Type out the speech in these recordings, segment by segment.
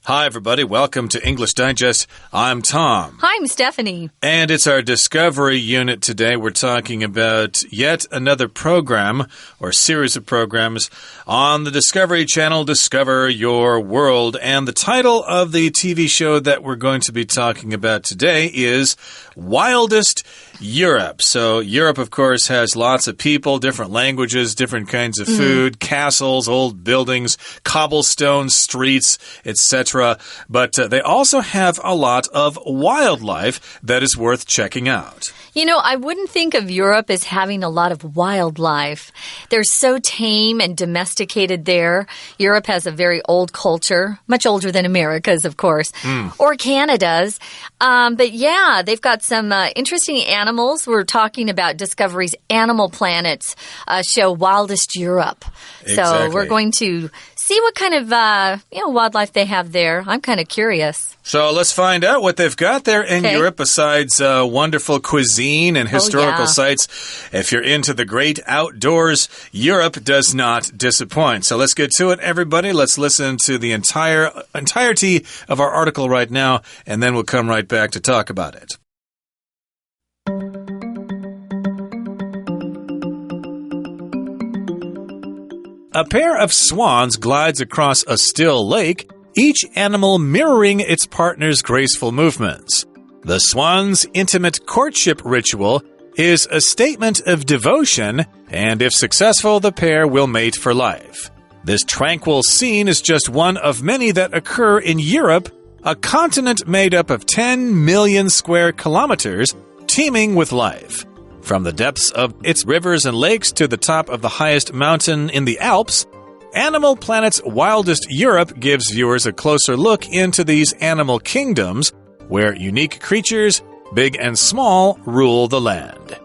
Hi, everybody. Welcome to English Digest. I'm Tom. Hi, I'm Stephanie. And it's our Discovery unit today. We're talking about yet another program or series of programs on the Discovery Channel, Discover Your World. And the title of the TV show that we're going to be talking about today is Wildest Europe. So Europe, of course, has lots of people, different languages, different kinds of food, castles, old buildings, cobblestone streets, etc. But they also have a lot of wildlife that is worth checking out. You know, I wouldn't think of Europe as having a lot of wildlife. They're so tame and domesticated there. Europe has a very old culture, much older than America's, of course, or Canada's. But yeah, they've got some interesting animals. We're talking about Discovery's Animal Planets show, Wildest Europe. Exactly. So we're going to see what kind of wildlife they have there. I'm kind of curious. So let's find out what they've got there in Europe besides wonderful cuisine and historical sites. If you're into the great outdoors, Europe does not disappoint. So let's get to it, everybody. Let's listen to the entirety of our article right now, and then we'll come right back to talk about it. A pair of swans glides across a still lake, each animal mirroring its partner's graceful movements. The swan's intimate courtship ritual is a statement of devotion, and if successful, the pair will mate for life. This tranquil scene is just one of many that occur in Europe, a continent made up of 10 million square kilometers, teeming with life. From the depths of its rivers and lakes to the top of the highest mountain in the Alps, Animal Planet's Wildest Europe gives viewers a closer look into these animal kingdoms, where unique creatures, big and small, rule the land.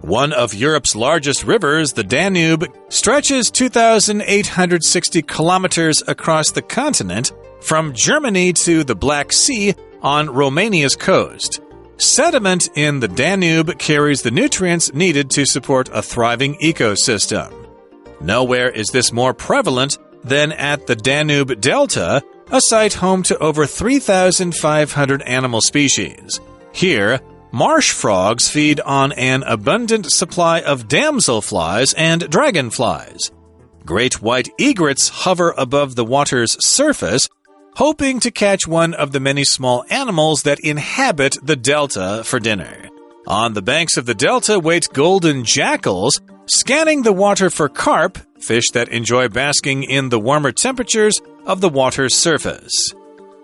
One of Europe's largest rivers, the Danube, stretches 2,860 kilometers across the continent, from Germany to the Black Sea on Romania's coast. Sediment in the Danube carries the nutrients needed to support a thriving ecosystem. Nowhere is this more prevalent than at the Danube Delta, a site home to over 3,500 animal species. Here, marsh frogs feed on an abundant supply of damselflies and dragonflies. Great white egrets hover above the water's surface, hoping to catch one of the many small animals that inhabit the delta for dinner. On the banks of the delta wait golden jackals, scanning the water for carp, fish that enjoy basking in the warmer temperatures of the water's surface.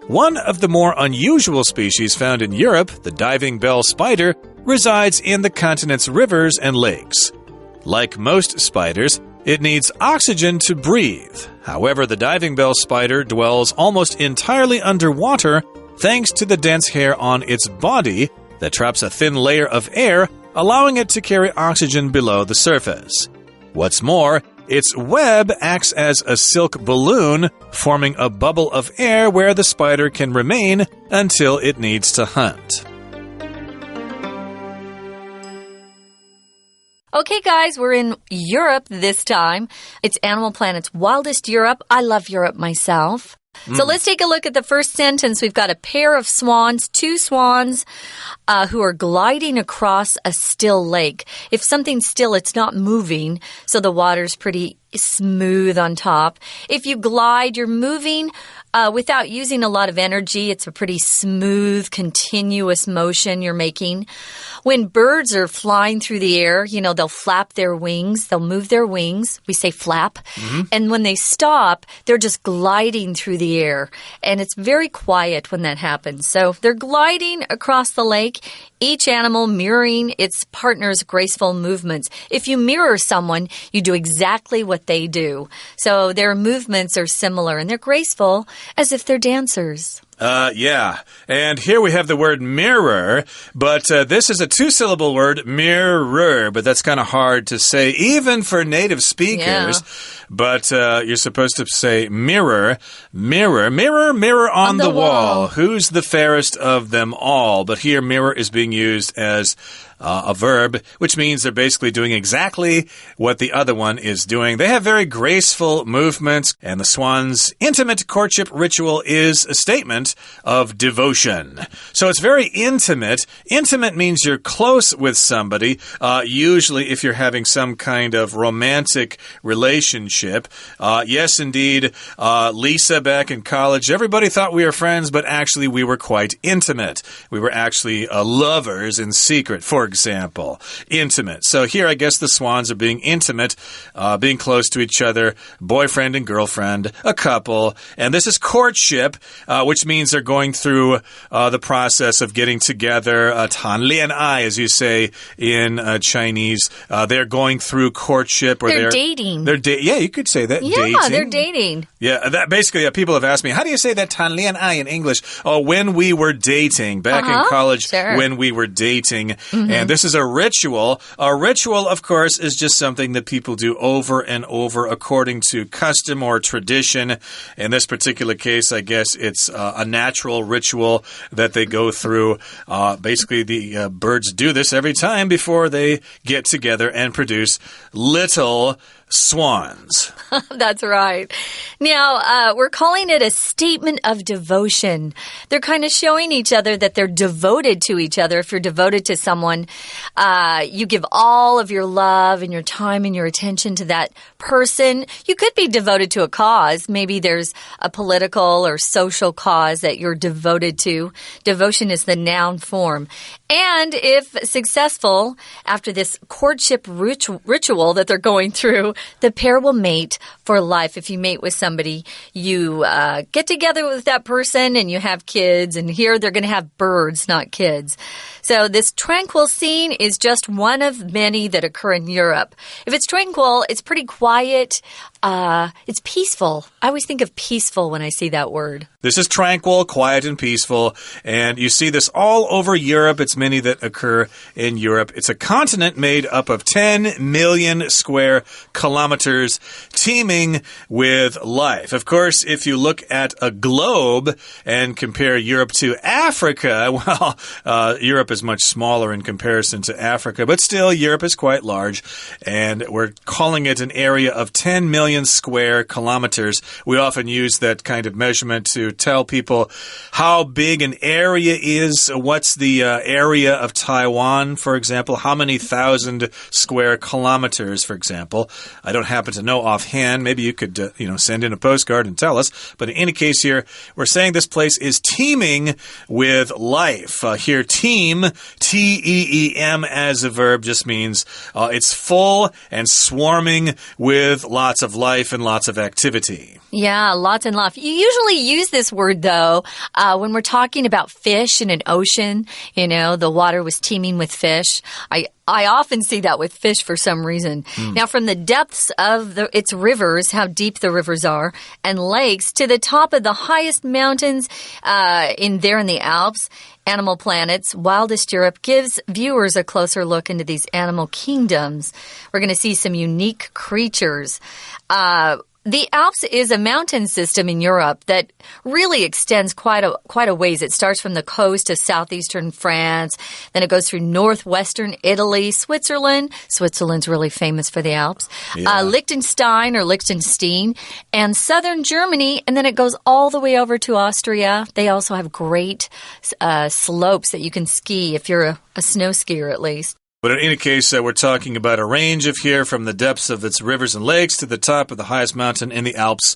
One of the more unusual species found in Europe, the diving bell spider, resides in the continent's rivers and lakes. Like most spiders, it needs oxygen to breathe. However, the diving bell spider dwells almost entirely underwater thanks to the dense hair on its body that traps a thin layer of air, allowing it to carry oxygen below the surface. What's more, its web acts as a silk balloon, forming a bubble of air where the spider can remain until it needs to hunt. Okay, guys, we're in Europe this time. It's Animal Planet's Wildest Europe. I love Europe myself. So let's take a look at the first sentence. We've got a pair of swans, two swans, who are gliding across a still lake. If something's still, it's not moving, so the water's pretty smooth on top. If you glide, you're moving without using a lot of energy. It's a pretty smooth, continuous motion you're making. When birds are flying through the air, they'll flap their wings. They'll move their wings. We say flap. And when they stop, they're just gliding through the air. And it's very quiet when that happens. So they're gliding across the lake, each animal mirroring its partner's graceful movements. If you mirror someone, you do exactly what they do. So their movements are similar, and they're graceful as if they're dancers. Yeah. And here we have the word mirror, but this is a two-syllable word, mirror, but that's kind of hard to say, even for native speakers. Yeah. But you're supposed to say mirror, mirror, mirror, mirror on the wall. Who's the fairest of them all? But here, mirror is being used as a verb, which means they're basically doing exactly what the other one is doing. They have very graceful movements, and the swans' intimate courtship ritual is a statement of devotion. So it's very intimate. Intimate means you're close with somebody, usually if you're having some kind of romantic relationship. Yes, indeed, Lisa back in college, everybody thought we were friends, but actually we were quite intimate. We were actually lovers in secret, for example. Intimate. So here, I guess the swans are being intimate, being close to each other, boyfriend and girlfriend, a couple. And this is courtship, which means they're going through the process of getting together. 谈恋爱, as you say in Chinese. They're going through courtship. Or they're dating. Yeah, you could say that. Yeah, dating. They're dating. Yeah, that basically, people have asked me, how do you say that 谈恋爱 in English? Oh, when we were dating. Back in college, sure. When we were dating. And this is a ritual. A ritual, of course, is just something that people do over and over according to custom or tradition. In this particular case, I guess it's a natural ritual that they go through. Basically, the birds do this every time before they get together and produce little swans. That's right. Now, we're calling it a statement of devotion. They're kind of showing each other that they're devoted to each other. If you're devoted to someone, you give all of your love and your time and your attention to that person. You could be devoted to a cause. Maybe there's a political or social cause that you're devoted to. Devotion is the noun form. And if successful, after this courtship ritual that they're going through, the pair will mate for life. If you mate with somebody, you get together with that person and you have kids. And here they're going to have birds, not kids. So this tranquil scene is just one of many that occur in Europe. If it's tranquil, it's pretty quiet. It's peaceful. I always think of peaceful when I see that word. This is tranquil, quiet, and peaceful. And you see this all over Europe. It's many that occur in Europe. It's a continent made up of 10 million square kilometers, teeming with life. Of course, if you look at a globe and compare Europe to Africa, well, Europe is much smaller in comparison to Africa, but still, Europe is quite large. And we're calling it an area of 10 million square kilometers. We often use that kind of measurement to tell people how big an area is. What's the area of Taiwan, for example? How many thousand square kilometers, for example? I don't happen to know offhand. Maybe you could, send in a postcard and tell us. But in any case here, we're saying this place is teeming with life. Here, teem, T-E-E-M as a verb just means it's full and swarming with lots of life and lots of activity. Yeah, lots and lots. You usually use this word, though, when we're talking about fish in an ocean. The water was teeming with fish. I often see that with fish for some reason. Now, from the depths of its rivers, how deep the rivers are, and lakes, to the top of the highest mountains in the Alps, Animal Planet's Wildest Europe gives viewers a closer look into these animal kingdoms. We're going to see some unique creatures. The Alps is a mountain system in Europe that really extends quite a ways. It starts from the coast to southeastern France, then it goes through northwestern Italy, Switzerland. Switzerland's really famous for the Alps. Yeah. Liechtenstein, and southern Germany, and then it goes all the way over to Austria. They also have great slopes that you can ski if you're a snow skier at least. But in any case, we're talking about a range of here from the depths of its rivers and lakes to the top of the highest mountain in the Alps.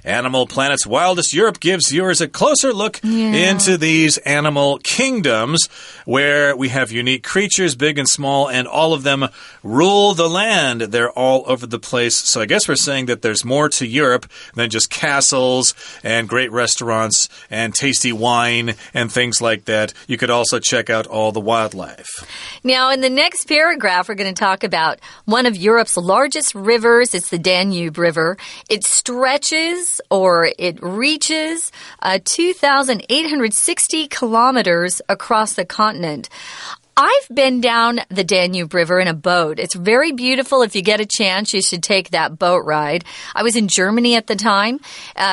Animal Planet's Wildest Europe gives viewers a closer look into these animal kingdoms where we have unique creatures, big and small, and all of them rule the land. They're all over the place. So I guess we're saying that there's more to Europe than just castles and great restaurants and tasty wine and things like that. You could also check out all the wildlife. Now, in the next paragraph, we're going to talk about one of Europe's largest rivers. It's the Danube River. It stretches or it reaches 2,860 kilometers across the continent. I've been down the Danube River in a boat. It's very beautiful. If you get a chance, you should take that boat ride. I was in Germany at the time,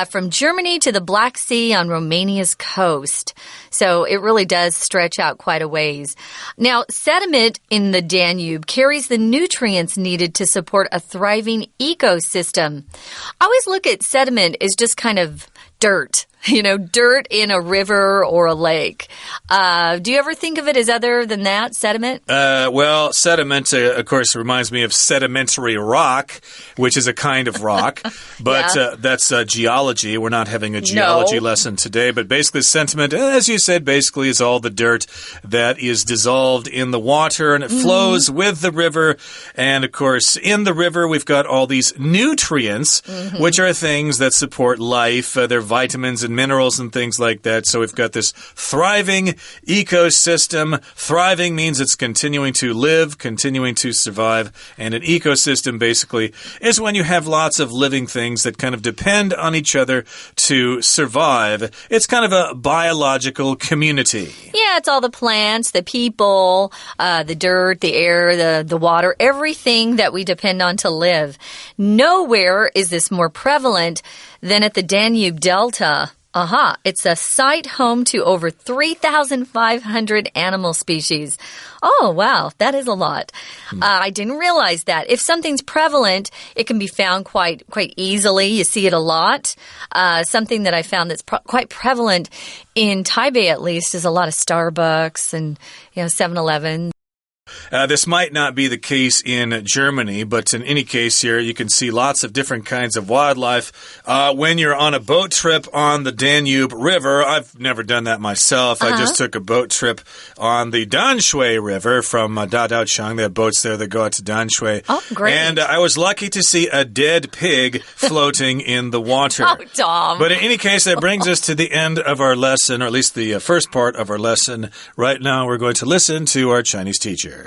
from Germany to the Black Sea on Romania's coast. So it really does stretch out quite a ways. Now, sediment in the Danube carries the nutrients needed to support a thriving ecosystem. I always look at sediment as just kind of dirt. Dirt in a river or a lake. Do you ever think of it as other than that, sediment? Well, sediment, of course, reminds me of sedimentary rock, which is a kind of rock. But that's geology. We're not having a geology lesson today. But basically, sediment, as you said, basically is all the dirt that is dissolved in the water, and it flows with the river. And, of course, in the river, we've got all these nutrients, which are things that support life. They're vitamins and minerals and things like that. So we've got this thriving ecosystem. Thriving means it's continuing to live, continuing to survive. And an ecosystem basically is when you have lots of living things that kind of depend on each other to survive. It's kind of a biological community. Yeah, it's all the plants, the people, the dirt, the air, the water, everything that we depend on to live. Nowhere is this more prevalent than at the Danube Delta. It's a site home to over 3,500 animal species. Oh, wow, that is a lot. I didn't realize that. If something's prevalent, it can be found quite easily. You see it a lot. Something that I found that's quite prevalent in Taipei, at least, is a lot of Starbucks and 7-Eleven. This might not be the case in Germany, but in any case here, you can see lots of different kinds of wildlife. When you're on a boat trip on the Danube River, I've never done that myself. I just took a boat trip on the Danshui River from Dadaochang. They have boats there that go out to Danshui. Oh, great. And I was lucky to see a dead pig floating in the water. Oh, Tom. But in any case, that brings us to the end of our lesson, or at least the first part of our lesson. Right now, we're going to listen to our Chinese teacher.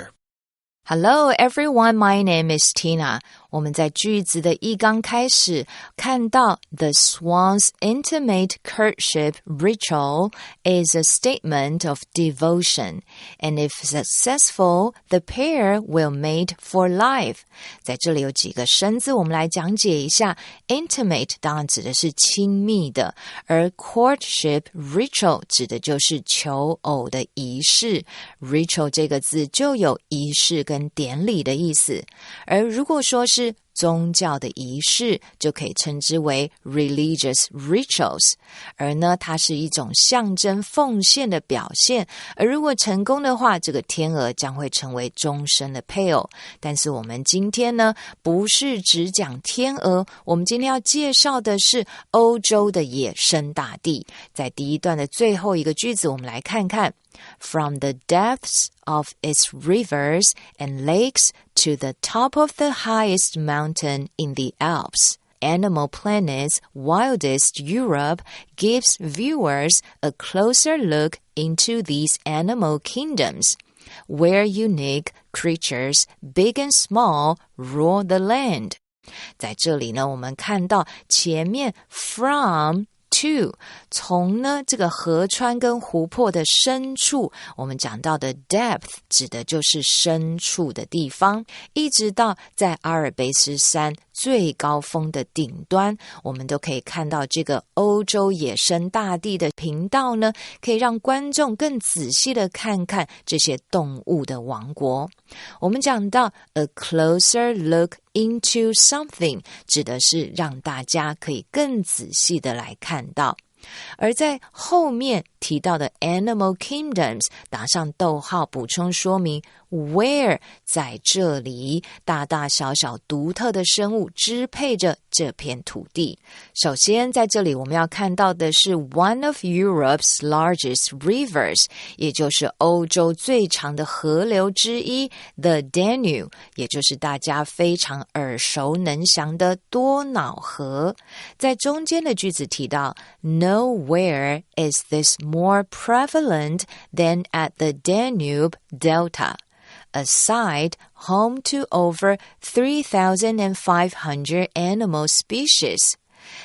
Hello everyone, my name is Tina. 我们在句子的一刚开始看到 The swan's intimate courtship ritual is a statement of devotion, and if successful, the pair will mate for life. 在这里有几个生字，我们来讲解一下。Intimate 当然指的是亲密的，而 courtship ritual 指的就是求偶的仪式。Ritual 这个字就有仪式跟典礼的意思，而如果说是宗教的仪式，就可以称之为 religious rituals， 而呢，它是一种象征奉献的表现，而如果成功的话，这个天鹅将会成为终身的配偶。但是我们今天呢，不是只讲天鹅，我们今天要介绍的是欧洲的野生大地。在第一段的最后一个句子，我们来看看From the depths of its rivers and lakes to the top of the highest mountain in the Alps, Animal Planet's Wildest Europe gives viewers a closer look into these animal kingdoms, where unique creatures, big and small, rule the land. 在这里呢，我们看到前面 from to 从呢这个河川跟湖泊的深处，我们讲到的 depth 指的就是深处的地方，一直到在阿尔卑斯山最高峰的顶端，我们都可以看到这个欧洲野生大地的频道呢，可以让观众更仔细的看看这些动物的王国。我们讲到 a closer look into something 指的是让大家可以更仔细的来看到，而在后面提到的 Animal Kingdoms 打上逗号补充说明 where 在这里大大小小独特的生物支配着这片土地。首先在这里我们要看到的是 one of Europe's largest rivers， 也就是欧洲最长的河流之一 The Danube， 也就是大家非常耳熟能详的多瑙河。在中间的句子提到 Nowhere is this more prevalent than at the Danube Delta, a site home to over 3,500 animal species.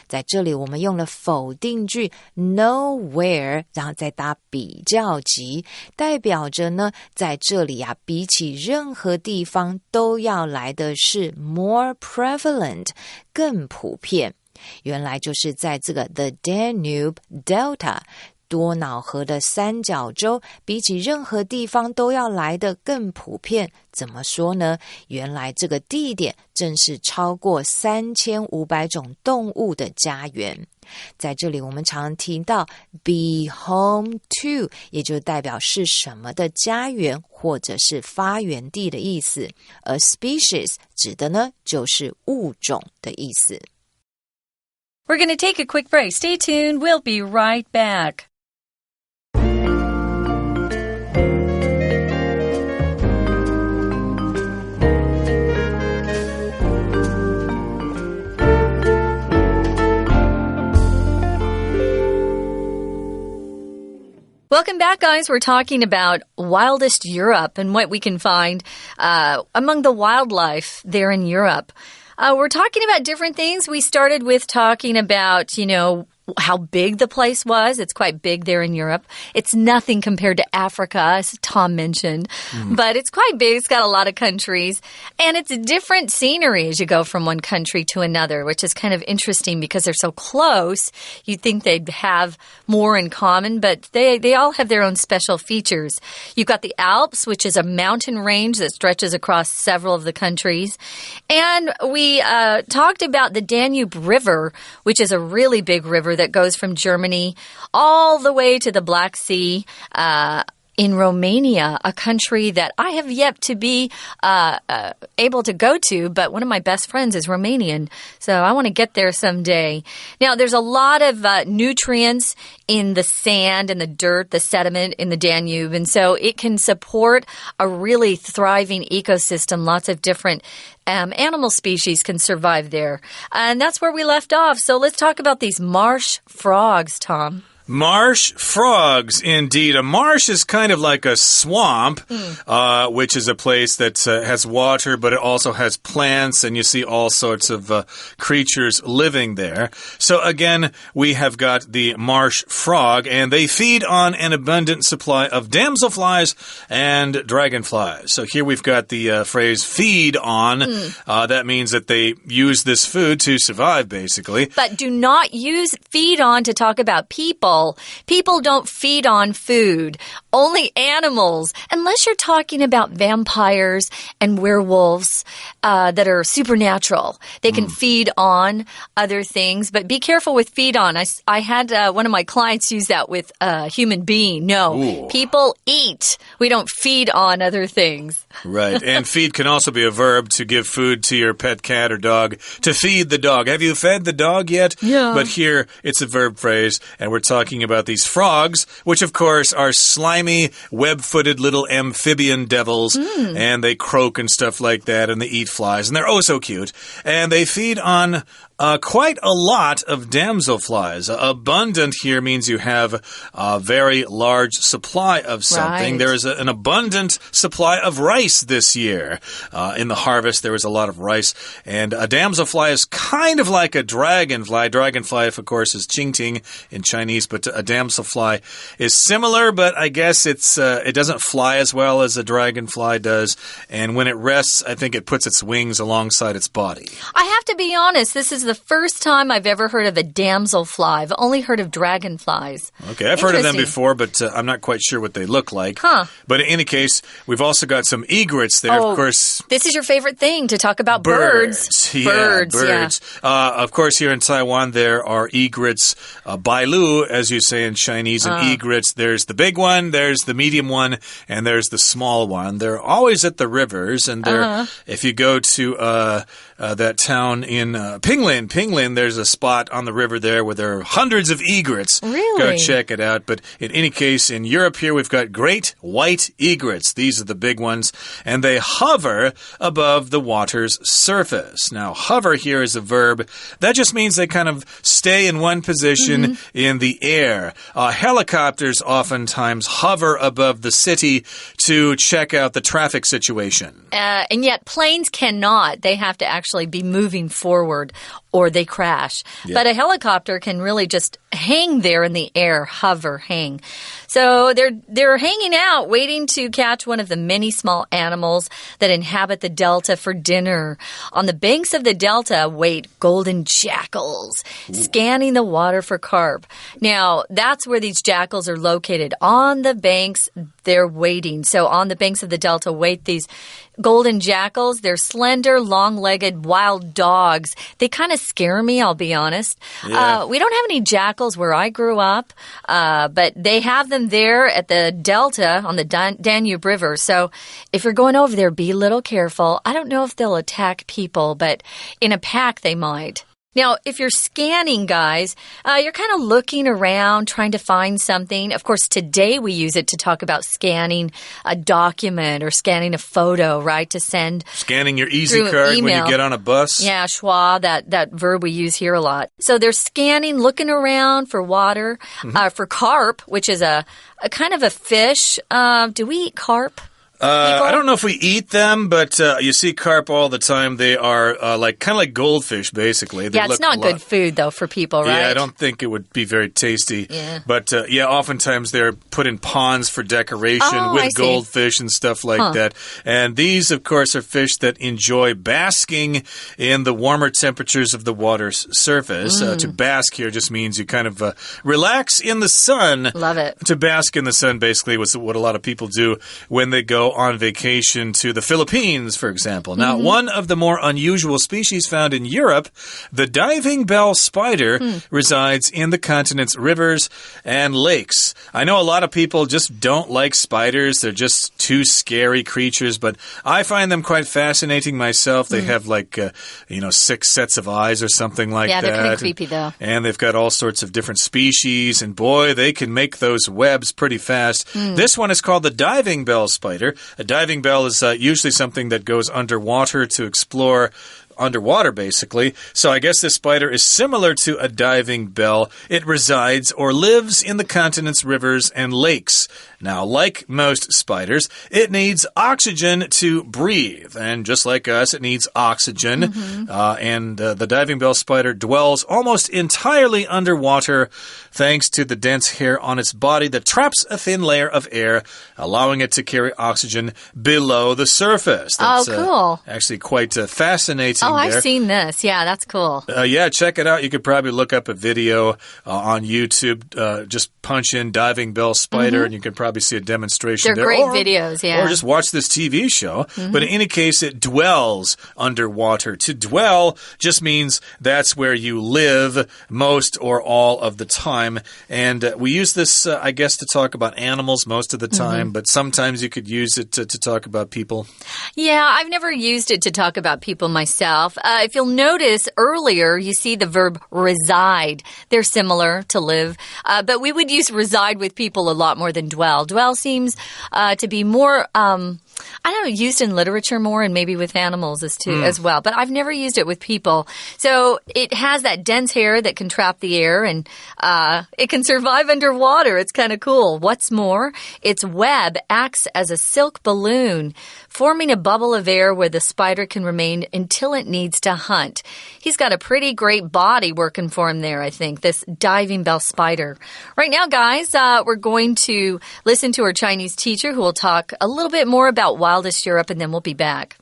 在这里我们用了否定句 nowhere， 然后再搭比较级，代表着呢，在这里啊，比起任何地方都要来的是 more prevalent， 更普遍。原来就是在这个 the Danube Delta多瑙河的三角洲，比起任何地方都要来的更普遍。怎么说呢？原来这个地点正是超过3500种动物的家园。在这里我们常提到 be home to， 也就代表是什么的家园或者是发源地的意思。而 species 指的呢，就是物种的意思。We're going to take a quick break. Stay tuned. We'll be right back. Welcome back, guys. We're talking about wildest Europe and what we can find among the wildlife there in Europe. We're talking about different things. We started with talking about, how big the place was. It's quite big there in Europe. It's nothing compared to Africa, as Tom mentioned. But it's quite big. It's got a lot of countries. And it's different scenery as you go from one country to another, which is kind of interesting because they're so close. You'd think they'd have more in common, but they all have their own special features. You've got the Alps, which is a mountain range that stretches across several of the countries. And we talked about the Danube River, which is a really big river that goes from Germany all the way to the Black Sea in Romania, a country that I have yet to be able to go to, but one of my best friends is Romanian, so I want to get there someday. Now, there's a lot of nutrients in the sand and the dirt, the sediment in the Danube, and so it can support a really thriving ecosystem. Lots of different animal species can survive there. And that's where we left off. So let's talk about these marsh frogs, Tom. Marsh frogs, indeed. A marsh is kind of like a swamp, which is a place that has water, but it also has plants, and you see all sorts of creatures living there. So again, we have got the marsh frog, and they feed on an abundant supply of damselflies and dragonflies. So here we've got the phrase feed on. That means that they use this food to survive, basically. But do not use feed on to talk about people. People don't feed on food. Only animals. Unless you're talking about vampires and werewolves that are supernatural. They can feed on other things. But be careful with feed on. I had one of my clients use that with a human being. No, people eat. We don't feed on other things. Right. And feed can also be a verb to give food to your pet cat or dog. To feed the dog. Have you fed the dog yet? Yeah. But here it's a verb phrase, and we're talking about these frogs, which of course are slimy, web-footed little amphibian devils, and they croak and stuff like that, and they eat flies, and they're oh so cute. And they feed on quite a lot of damselflies. Abundant here means you have a very large supply of something. Right. There is an abundant supply of rice this year. In the harvest, there was a lot of rice. And a damselfly is kind of like a dragonfly. Dragonfly, of course, is qingting in Chinese, but a damselfly is similar, but I guess it doesn't fly as well as a dragonfly does. And when it rests, I think it puts its wings alongside its body. I have to be honest, this is the first time I've ever heard of a damselfly. I've only heard of dragonflies. Okay, I've heard of them before, but I'm not quite sure what they look like. But in any case, we've also got some egrets there, of course. This is your favorite thing, to talk about birds. Yeah, birds. Yeah. Of course, here in Taiwan, there are egrets, bailu, as you say in Chinese, and egrets. There's the big one, there's the medium one, and there's the small one. They're always at the rivers, and if you go to that town in Pinglin, there's a spot on the river there where there are hundreds of egrets. Really? Go check it out. But in any case, in Europe here, we've got great white egrets. These are the big ones, and they hover above the water's surface. Now, hover here is a verb. That just means they kind of stay in one position in the air. Helicopters oftentimes hover above the city to check out the traffic situation. And yet planes cannot. They have to actually be moving forward or they crash. Yeah. But a helicopter can really just hang there in the air, hover, hang. So they're hanging out, waiting to catch one of the many small animals that inhabit the delta for dinner. On the banks of the delta wait golden jackals, scanning the water for carp. Now, that's where these jackals are located. On the banks, they're waiting. So on the banks of the delta wait these golden jackals. They're slender, long-legged wild dogs. They kind of scare me, I'll be honest. Yeah. We don't have any jackals where I grew up, but they have them there at the delta on the Danube River. So if you're going over there, be a little careful. I don't know if they'll attack people, but in a pack they might. Now, if you're scanning, guys, you're kind of looking around, trying to find something. Of course, today we use it to talk about scanning a document or scanning a photo, right, to send. Scanning your Easy card email. When you get on a bus. Yeah, schwa, that verb we use here a lot. So they're scanning, looking around for water, for carp, which is a kind of a fish. Do we eat carp? I don't know if we eat them, but you see carp all the time. They are kind of like goldfish, basically. They it's not good food, though, for people, right? Yeah, I don't think it would be very tasty. Yeah. But, oftentimes they're put in ponds for decoration with goldfish and stuff like that. And these, of course, are fish that enjoy basking in the warmer temperatures of the water's surface. To bask here just means you kind of relax in the sun. Love it. To bask in the sun, basically, was what a lot of people do when they go on vacation to the Philippines, for example. Now, one of the more unusual species found in Europe, the diving bell spider, resides in the continent's rivers and lakes. I know a lot of people just don't like spiders. They're just too scary creatures, but I find them quite fascinating myself. They have 6 sets of eyes or something like that. Yeah, they're kind of creepy, though. And they've got all sorts of different species, and boy, they can make those webs pretty fast. This one is called the diving bell spider. A diving bell is usually something that goes underwater to explore underwater, basically. So I guess this spider is similar to a diving bell. It resides or lives in the continent's rivers and lakes. Now, like most spiders, it needs oxygen to breathe. And just like us, it needs oxygen. The diving bell spider dwells almost entirely underwater thanks to the dense hair on its body that traps a thin layer of air, allowing it to carry oxygen below the surface. That's, cool. Actually quite fascinating. Oh, I've seen this. Yeah, that's cool. Check it out. You could probably look up a video on YouTube. Just punch in diving bell spider, and you can probably see a demonstration. They're great videos, yeah. Or just watch this TV show. But in any case, it dwells underwater. To dwell just means that's where you live most or all of the time. And we use this, I guess, to talk about animals most of the time, but sometimes you could use it to talk about people. Yeah, I've never used it to talk about people myself. If you'll notice earlier, you see the verb reside. They're similar to live, but we would use reside with people a lot more than dwell. Dwell seems to be more, I don't know, used in literature more and maybe with animals as well. But I've never used it with people. So it has that dense hair that can trap the air and it can survive underwater. It's kind of cool. What's more, its web acts as a silk balloon, forming a bubble of air where the spider can remain until it needs to hunt. He's got a pretty great body working for him there, I think, this diving bell spider. Right now, guys, we're going to listen to our Chinese teacher who will talk a little bit more about wildest Europe, and then we'll be back.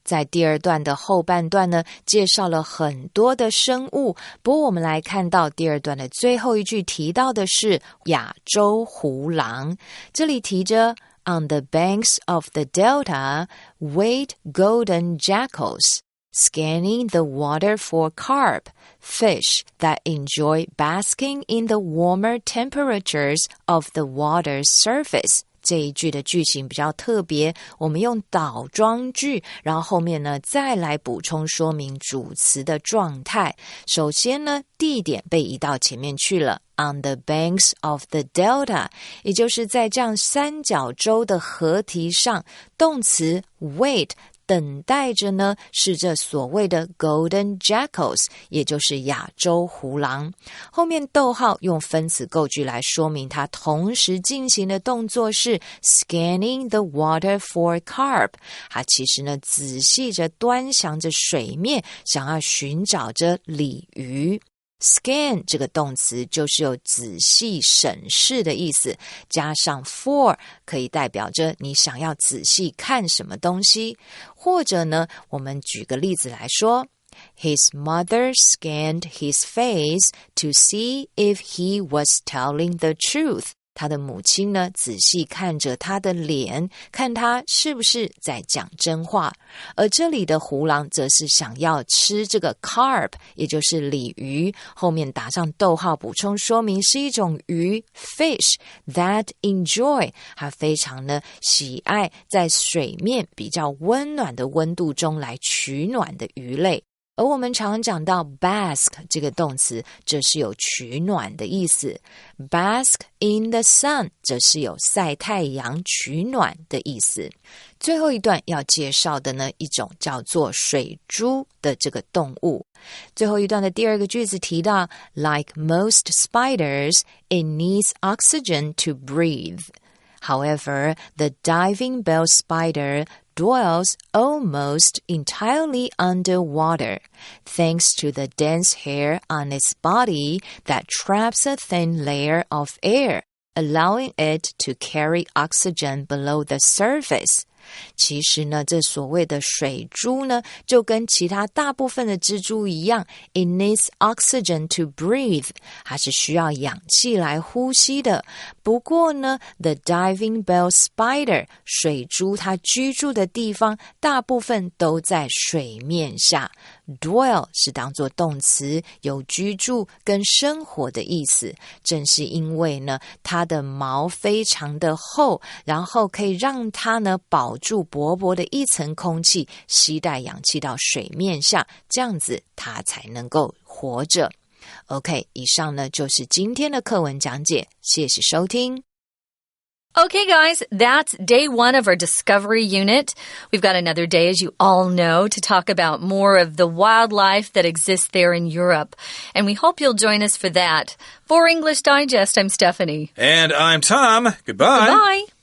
在第二段的后半段呢，介绍了很多的生物，不过我们来看到第二段的最后一句提到的是亚洲狐狼，这里提着 On the banks of the delta wait golden jackals, scanning the water for carp, fish that enjoy basking in the warmer temperatures of the water's surface.这一句的句型比较特别，我们用倒装句，然后后面呢再来补充说明主词的状态。首先呢，地点被移到前面去了 on the banks of the delta， 也就是在这样三角洲的河堤上，动词 wait 等待着呢是这所谓的 golden jackals， 也就是亚洲胡狼。后面逗号用分词构句来说明它同时进行的动作是 scanning the water for carp， 它其实呢仔细着端详着水面，想要寻找着鲤鱼。Scan 这个动词就是有仔细审视的意思，加上 for 可以代表着你想要仔细看什么东西。或者呢，我们举个例子来说， His mother scanned his face to see if he was telling the truth。他的母亲呢，仔细看着他的脸，看他是不是在讲真话。而这里的胡狼则是想要吃这个 carp， 也就是鲤鱼，后面打上逗号补充说明是一种鱼 fish that enjoy， 它非常呢喜爱在水面比较温暖的温度中来取暖的鱼类。而我们常讲到 bask 这个动词，这是有取暖的意思。bask in the sun 则是有晒太阳取暖的意思。最后一段要介绍的呢，一种叫做水猪的这个动物。最后一段的第二个句子提到 Like most spiders, it needs oxygen to breathe. However, the diving bell spider dwells almost entirely underwater, thanks to the dense hair on its body that traps a thin layer of air, allowing it to carry oxygen below the surface. 其实呢，这所谓的水猪呢，就跟其他大部分的蜘蛛一样 ，it needs oxygen to breathe， 它是需要氧气来呼吸的。不过呢 ，the diving bell spider 水猪它居住的地方，大部分都在水面下。Dwell 是当作动词，有居住跟生活的意思。正是因为呢，它的毛非常的厚，然后可以让它呢保住薄薄的一层空气，吸带氧气到水面下，这样子它才能够活着。OK， 以上呢就是今天的课文讲解，谢谢收听。Okay, guys, that's day 1 of our discovery unit. We've got another day, as you all know, to talk about more of the wildlife that exists there in Europe. And we hope you'll join us for that. For English Digest, I'm Stephanie. And I'm Tom. Goodbye. Goodbye.